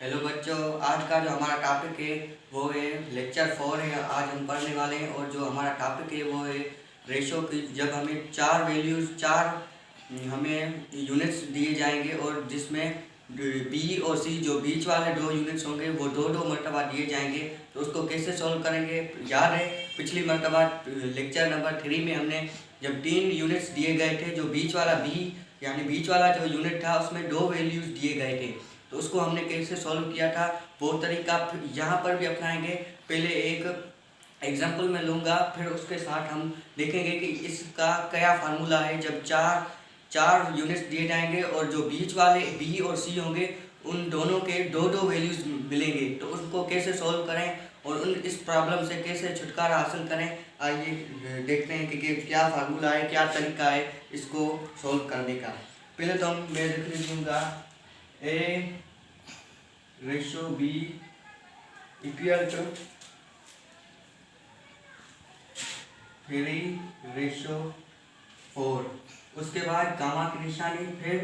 Hello बच्चों, आज का जो हमारा टॉपिक है वो है लेक्चर 4 है। आज हम पढ़ने वाले हैं और जो हमारा टॉपिक है वो है रेशो की। जब हमें चार वैल्यूज़, चार हमें यूनिट्स दिए जाएंगे और जिसमें बी और सी जो बीच वाले दो यूनिट्स होंगे वो दो दो मरतबा दिए जाएंगे, तो उसको कैसे सॉल्व करेंगे। याद है पिछली मरतबा लेक्चर नंबर 3 में हमने जब तीन यूनिट्स दिए गए थे, जो बीच वाला बी यानी बीच वाला जो यूनिट था उसमें दो वैल्यूज़ दिए गए थे, तो उसको हमने कैसे सॉल्व किया था वो तरीका यहाँ पर भी अपनाएंगे। पहले एक एग्जाम्पल मैं लूँगा, फिर उसके साथ हम देखेंगे कि इसका क्या फार्मूला है। जब चार चार यूनिट्स दिए जाएंगे और जो बीच वाले बी और सी होंगे उन दोनों के दो दो वैल्यूज़ मिलेंगे, तो उसको कैसे सॉल्व करें और उन इस प्रॉब्लम से कैसे छुटकारा हासिल करें। आइए देखते हैं कि क्या फार्मूला है, क्या तरीका है इसको सॉल्व करने का। पहले तो मैं लिख लूँगा A ratio B equal to 3/4। उसके बाद गामा की निशानी, फिर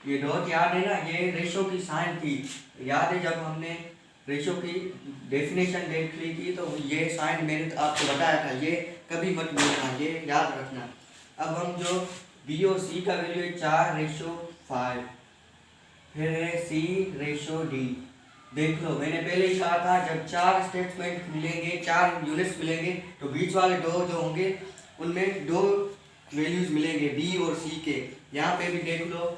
ये डॉट याद है ना, ये रेशो की साइन थी। याद है जब हमने रेशो की डेफिनेशन देख ली थी तो ये साइन मैंने तो आपको बताया था, ये कभी मत भूलना, ये याद रखना। अब हम जो B और C का वैल्यू है 4/5, फिर है C/D। देख लो मैंने पहले ही कहा था जब चार स्टेटमेंट मिलेंगे, चार यूनिट्स मिलेंगे, तो बीच वाले दो जो होंगे उनमें दो वैल्यूज मिलेंगे B और C के। यहाँ पे भी देख लो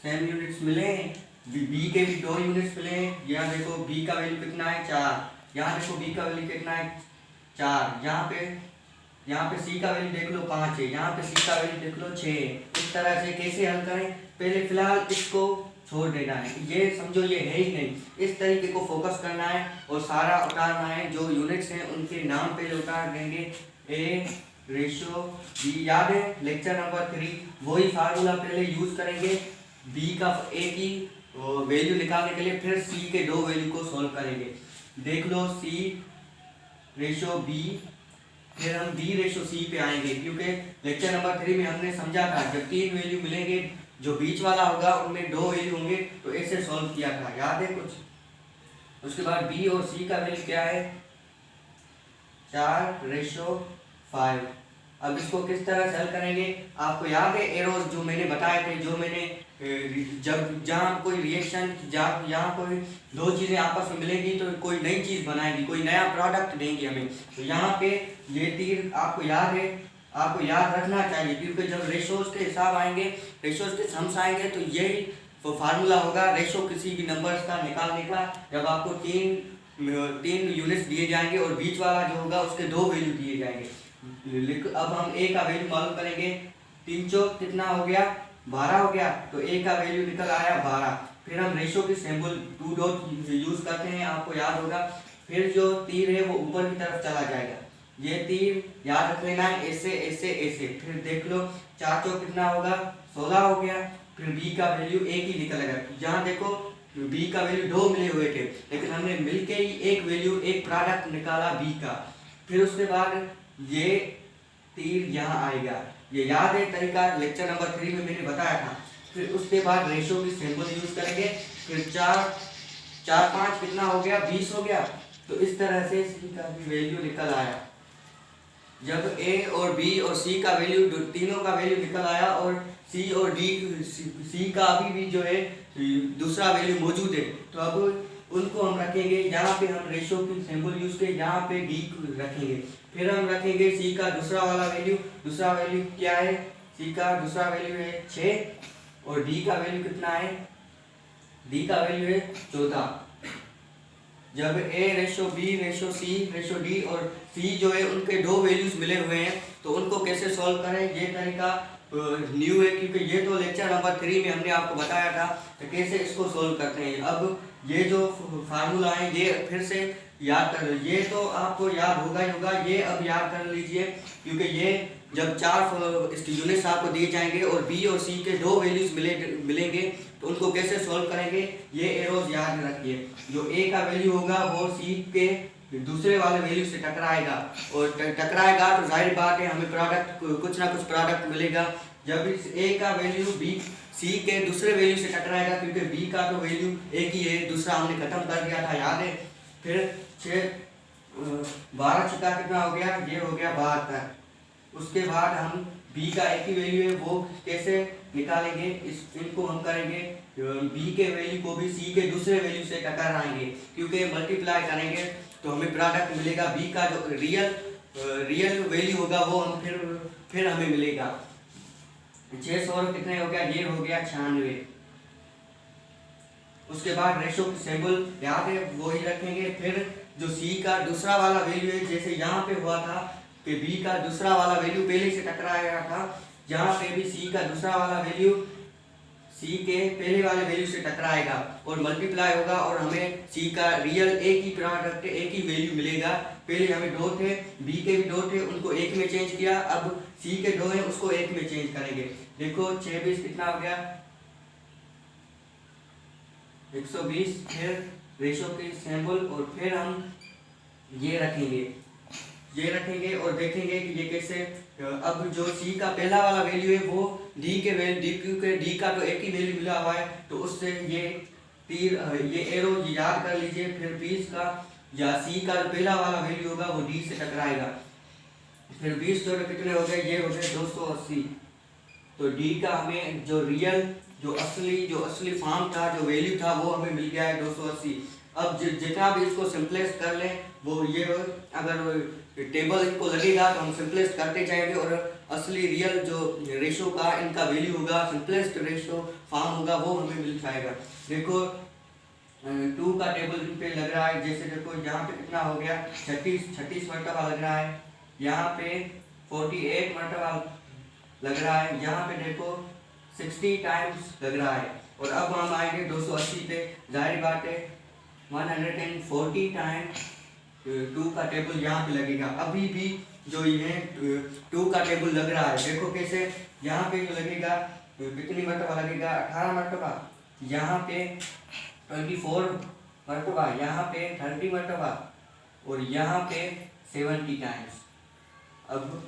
सेम यूनिट्स मिले, B के भी दो यूनिट्स मिले। यहाँ देखो B का वैल्यू कितना है 4, यहाँ देखो B का वैल्यू कितना है 4, यहाँ पे C का वैल्यू देख लो 5 है, यहाँ पे C का वैल्यू देख लो 6 है। इस तरह से कैसे हल करें, पहले फिलहाल इसको छोड़ देना है, ये समझो ये है ही नहीं, इस तरीके को फोकस करना है और सारा उतारना है। जो यूनिट्स हैं उनके नाम पहले उतार देंगे, A रेशो B। याद है लेक्चर नंबर 3 वही फार्मूला पहले यूज करेंगे B का A की वैल्यू निकालने के लिए, फिर C के दो वैल्यू को सोल्व करेंगे। देख लो C रेशो B, फिर हम B रेशो C पे आएंगे, क्योंकि लेक्चर नंबर 3 में हमने समझा था जब तीन वैल्यू मिलेंगे जो बीच वाला होगा उनमें दो वैल्यू होंगे, तो ऐसे सॉल्व किया था, याद है कुछ। उसके बाद B और C का वैल्यू क्या है 4/5। अब इसको किस तरह से हल करेंगे, आपको याद है एरोज जो मैंने बताए थे, जो मैंने जब जहाँ कोई रिएक्शन, जहाँ यहाँ कोई दो चीज़ें आपस में मिलेंगी तो कोई नई चीज़ बनाएंगी, कोई नया प्रोडक्ट देंगी हमें, तो यहाँ पे ये तीर आपको याद है, आपको याद रखना चाहिए, क्योंकि जब रेशोज के हिसाब आएंगे, रेशोज के सम्स आएंगे, तो यही तो फार्मूला होगा रेशो किसी भी नंबर्स का निकालने का। जब आपको तीन यूनिट्स दिए जाएंगे और बीच वाला जो होगा उसके दो वैल्यू दिए जाएंगे। अब हम A का वैल्यू मालूम करेंगे, 3 चौक कितना हो गया 12 हो गया, तो A का वैल्यू निकल आया 12। फिर हम रेशो की सिंबल 2 डॉट यूज करते हैं, आपको याद होगा। फिर जो तीर है वो ऊपर की तरफ चला जाएगा, ये तीर याद रख लेना है, ऐसे ऐसे ऐसे। फिर देख लो 4 चौक कितना होगा 16 हो गया। फिर B का वैल्यू एक ही निकलेगा, यहाँ देखो B का वैल्यू दो मिले हुए थे, लेकिन हमने मिलके ही एक वैल्यू, एक प्रोडक्ट निकाला B का। फिर उसके बाद ये तीर यहाँ आएगा, ये याद है तरीका, लेक्चर नंबर 3 में मैंने बताया था। फिर उसके बाद रेशो की सिंबल यूज करेंगे, फिर 4 5 कितना हो गया 20 हो गया। तो इस तरह से C का भी वैल्यू निकल आया। जब A और B और C का वैल्यू, तीनों का वैल्यू निकल आया और C और D, C का अभी भी जो है दूसरा वैल्यू मौजूद है, तो अब उनको हम रखेंगे, यहाँ पे हम रेशो की सिंबल यूज के यहाँ पे D रखेंगे। फिर हम रखेंगे C का दूसरा वाला वैल्यू, दूसरा वैल्यू क्या है, C का दूसरा वैल्यू है 6 और D का वैल्यू कितना है, D का वैल्यू है 14। जब A ratio B ratio C ratio D और C जो है उनके दो वैल्यूज मिले हुए हैं, तो उनको कैसे सॉल्व करें, ये तरीका न्यू है, क्योंकि ये तो लेक्चर नंबर 3 में हमने आपको बताया था तो कैसे इसको सॉल्व करते हैं। अब ये जो फार्मूला है ये फिर से याद कर लो, ये तो आपको याद होगा ही होगा, ये अब याद कर लीजिए, क्योंकि ये जब चार यूनिट्स आपको दिए जाएंगे और B और C के दो वैल्यूज मिलेंगे, तो उनको कैसे सॉल्व करेंगे ये एरोज याद रखिए। जो A का वैल्यू होगा वो C के दूसरे वाले वैल्यू से टकराएगा, और टकराएगा तो जाहिर बात है हमें प्रोडक्ट, कुछ ना कुछ प्रोडक्ट मिलेगा। जब इस A का वैल्यू B सी के दूसरे वैल्यू से टकराएगा, क्योंकि बी का तो वैल्यू एक ही है, दूसरा हमने खत्म कर दिया था, याद है। फिर 12 छिका कितना हो गया, ये हो गया 72। उसके बाद हम बी का एक ही वैल्यू है, वो कैसे निकालेंगे, इनको हम करेंगे बी के वैल्यू को भी सी के दूसरे वैल्यू से टकराएंगे, क्योंकि मल्टीप्लाई करेंगे तो हमें प्रोडक्ट मिलेगा। बी का जो रियल वैल्यू होगा वो हम फिर हमें मिलेगा। 600 कितने हो गया, ये हो गया 96। उसके बाद रेशो की सिंबल याद है वो ही रखेंगे। फिर जो सी का दूसरा वाला वैल्यू है, जैसे यहाँ पे हुआ था कि बी का दूसरा वाला वैल्यू पहले से टकराया था, यहाँ पे भी सी का दूसरा वाला वैल्यू सी के पहले वाले वैल्यू से टकराएगा और मल्टीप्लाई होगा, और हमें सी का रियल एक ही प्रोडक्ट एक ही वैल्यू मिलेगा। पहले हमें दो थे, बी के भी दो थे, उनको एक में चेंज किया, अब सी के दो हैं उसको एक में चेंज करेंगे। देखो 26 कितना हो गया, 120। फिर रेशो की सिंबल और फिर हम ये रखेंगे और देखेंगे कि ये कैसे। अब जो सी का पहला वाला वैल्यू है वो डी के वैल्यू, क्योंकि डी का तो एक ही वैल्यू मिला हुआ है, तो उससे ये तीर ये एरो याद कर लीजिए। फिर 20 का या सी का पहला वाला वैल्यू होगा वो डी से टकराएगा। फिर 20 जोड़े कितने हो गए, ये हो गए 280। तो डी का हमें जो रियल जो असली फॉर्म था, जो वैल्यू था, वो हमें मिल गया है 280। अब जितना भी इसको सिंपलेस्ट कर लें वो ये, अगर टेबल इनको लगेगा तो हम सिंपलेस्ट करते जाएंगे, और असली रियल जो रेशो का इनका वैल्यू होगा, सिंपलेस्ट रेशो फॉर्म होगा, वो हमें मिल जाएगा। देखो 2 का टेबल इन पे लग रहा है, जैसे देखो यहाँ पे कितना हो गया, 36 मरतबा लग रहा है, यहाँ पे 48 मरतबा लग रहा है, यहाँ पे देखो 60 टाइम्स लग रहा है। और अब हम आएंगे 280 पे, जाहिर बात है 140 टाइम्स 2 का टेबल यहाँ पे लगेगा। अभी भी जो ये 2 का टेबल लग रहा है, देखो कैसे, यहाँ पे जो लगेगा कितनी मरतबा लगेगा, 18 मरतबा, यहाँ पे 24 मरतबा, यहाँ पे 30 मरतबा, और यहाँ पे 70 टाइम्स। अब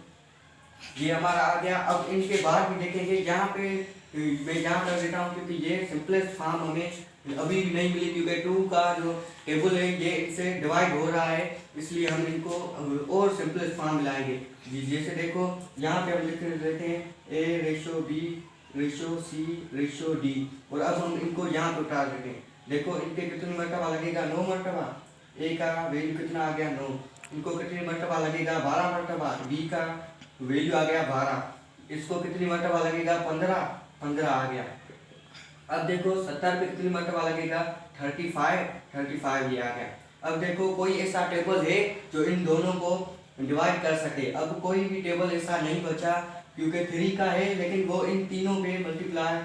ये हमारा आ गया। अब इनके बाद भी देखेंगे, यहाँ पे मैं यहाँ कर देता हूँ, क्योंकि ये सिंपलेस्ट फॉर्म हमें अभी भी नहीं मिली, क्योंकि 2 का जो टेबल है ये इनसे डिवाइड हो रहा है, इसलिए हम इनको और सिंपलेस्ट फॉर्म मिलाएंगे। जैसे देखो यहाँ पे हम लिख देते हैं ए रेशो बी रेशो सी रेशो डी, और अब हम इनको यहाँ पे उतार देते हैं। देखो इनके कितनी मरतबा लगेगा, 9 मरतबा, ए का वैल्यू कितना आ गया 9, इनको कितनी मरतबा लगेगा 12 मरतबा, बी का वैल्यू आ गया 12, इसको कितनी मरतबा लगेगा 15 आ गया। अब देखो 70 पे कितनी मरतबा लगेगा 35 ये आ गया। अब देखो कोई ऐसा टेबल है जो इन दोनों को डिवाइड कर सके। अब कोई भी टेबल ऐसा नहीं बचा, क्योंकि 3 का है लेकिन वो इन तीनों पे मल्टीप्लाई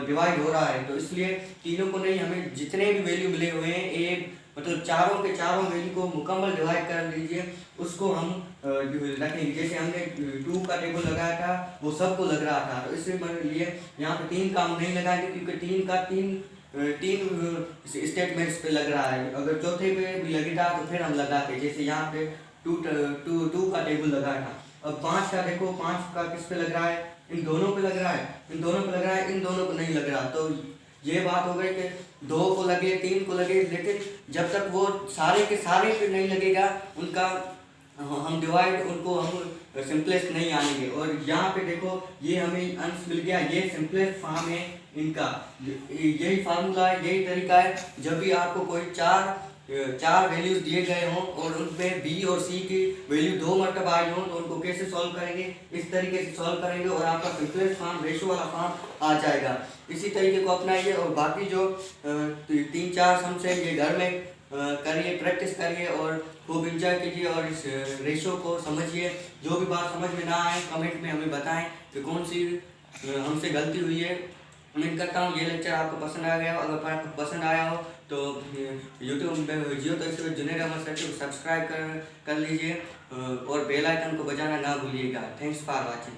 डिवाइड हो रहा है, तो इसलिए तीनों को नहीं, हमें जितने भी वैल्यू मिले हुए हैं एक मतलब चारों के चारों वैल्यू को मुकम्मल डिवाइड कर लीजिए, उसको हम रखेंगे। जैसे हमने 2 का टेबल लगाया था वो सबको लग रहा था, तो इसलिए यहाँ पे 3 का हम नहीं लगाएंगे, क्योंकि 3 का तीन स्टेटमेंट्स पे लग रहा है। अगर चौथे पे भी लगेगा तो फिर हम लगाते, जैसे यहाँ पे 2 का टेबल लगाया था। अब 5 का देखो, 5 का किस पे लग रहा है, इन दोनों पे लग रहा है, इन दोनों पे लग रहा है, इन दोनों को नहीं लग रहा। तो ये बात हो गई कि 2 को लगे 3 को लगे, लेकिन जब तक वो सारे के सारे पे नहीं लगेगा उनका हम डिवाइड उनको हम सिंपलेस्ट नहीं आएंगे। और यहाँ पे देखो ये हमें अंश मिल गया, ये सिंपलेस्ट फॉर्म है इनका, यही फार्मूला है, यही तरीका है। जब भी आपको कोई चार वैल्यूज दिए गए हों और उनपे बी और सी की वैल्यू 2 मरतबा आई हो, तो उनको कैसे सॉल्व करेंगे, इस तरीके से सॉल्व करेंगे और आपका सिंपलेस्ट फॉर्म रेशो वाला फॉर्म आ जाएगा। इसी तरीके को अपनाइए और बाकी जो 3-4 सम से ये घर में करिए, प्रैक्टिस करिए और खूब इंजॉय कीजिए और इस रेशो को समझिए। जो भी बात समझ में ना आए कमेंट में हमें बताएं कि कौन सी हमसे गलती हुई है। उम्मीद करता हूँ ये लेक्चर आपको पसंद आ गया हो। अगर आपको पसंद आया हो तो यूट्यूब पे जियो तो इसमें जुनेद अहमद सर को सब्सक्राइब कर लीजिए और बेल आइकन को बजाना ना भूलिएगा। Thanks for watching.